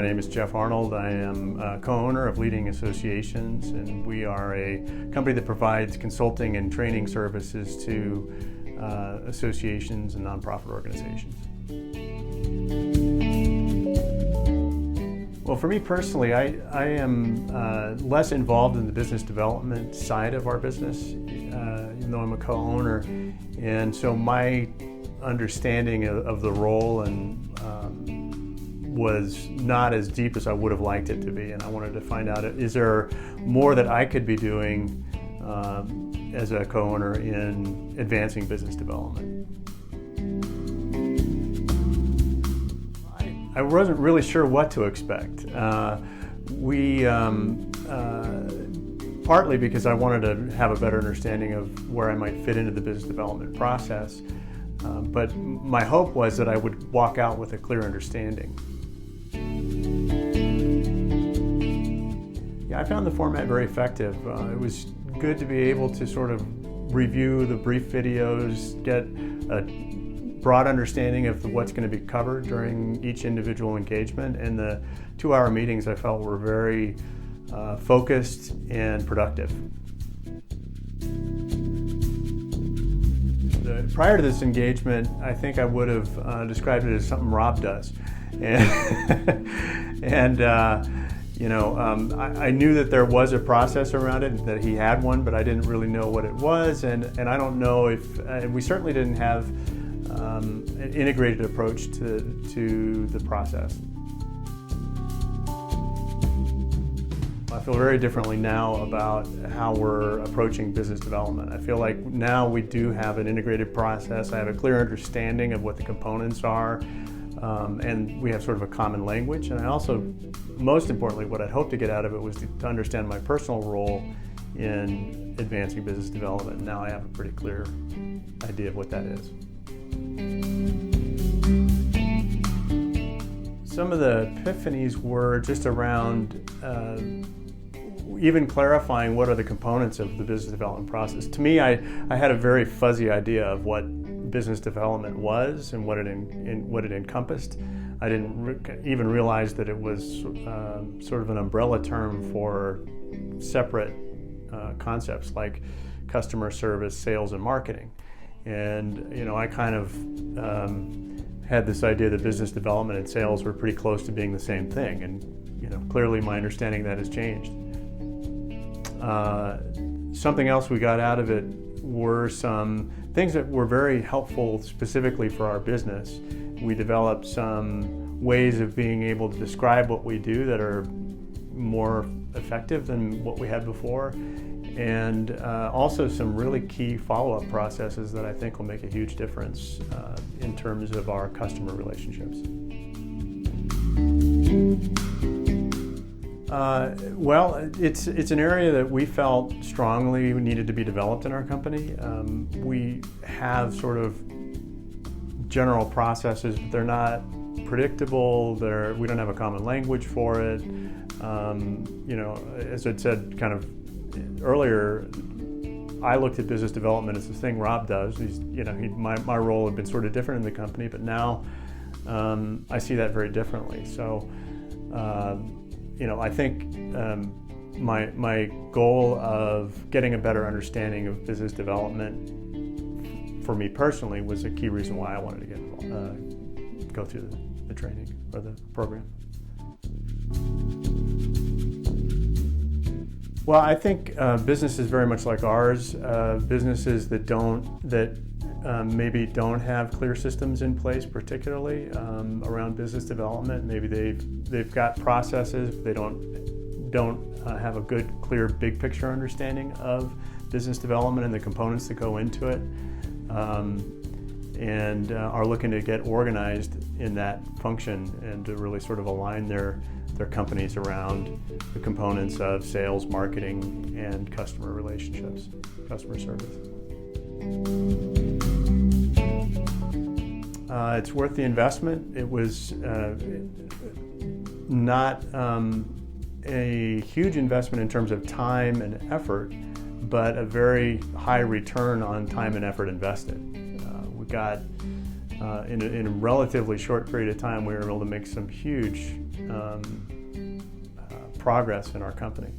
name is Jeff Arnold. I am co-owner of Leading Associations, and we are a company that provides consulting and training services to associations and nonprofit organizations. Well, for me personally, I am less involved in the business development side of our business, even though I'm a co-owner. And so my understanding of the role was not as deep as I would have liked it to be. And I wanted to find out, is there more that I could be doing as a co-owner in advancing business development? I wasn't really sure what to expect. Partly because I wanted to have a better understanding of where I might fit into the business development process, but my hope was that I would walk out with a clear understanding. Yeah, I found the format very effective. It was good to be able to sort of review the brief videos, get a broad understanding of what's going to be covered during each individual engagement, and the 2-hour meetings I felt were very focused and productive. Prior to this engagement, I think I would have described it as something Rob does, and I knew that there was a process around it, that he had one, but I didn't really know what it was, and I don't know if, and we certainly didn't have an integrated approach to the process. I feel very differently now about how we're approaching business development. I feel like now we do have an integrated process. I have a clear understanding of what the components are, and we have sort of a common language. And I also, most importantly, what I'd hoped to get out of it was to understand my personal role in advancing business development. Now I have a pretty clear idea of what that is. Some of the epiphanies were just around even clarifying what are the components of the business development process. To me, I had a very fuzzy idea of what business development was and what it encompassed. I didn't even realize that it was sort of an umbrella term for separate concepts like customer service, sales, and marketing. And I kind of had this idea that business development and sales were pretty close to being the same thing, and clearly my understanding of that has changed. Something else we got out of it were some things that were very helpful specifically for our business. We developed some ways of being able to describe what we do that are more effective than what we had before, and also some really key follow-up processes that I think will make a huge difference in terms of our customer relationships. Well, it's an area that we felt strongly needed to be developed in our company. We have sort of general processes, but they're not predictable. We don't have a common language for it. As I'd said kind of earlier, I looked at business development as the thing Rob does. My role had been sort of different in the company, but now I see that very differently. So, I think my goal of getting a better understanding of business development for me personally was a key reason why I wanted to get involved, go through the training or the program. Well, I think businesses very much like ours, businesses that maybe don't have clear systems in place, particularly around business development. Maybe they've got processes, but they don't have a good, clear, big picture understanding of business development and the components that go into it, and are looking to get organized in that function and to really sort of align their companies around the components of sales, marketing, and customer relationships, customer service. It's worth the investment. It was not a huge investment in terms of time and effort, but a very high return on time and effort invested. We got in a relatively short period of time, we were able to make some huge progress in our company.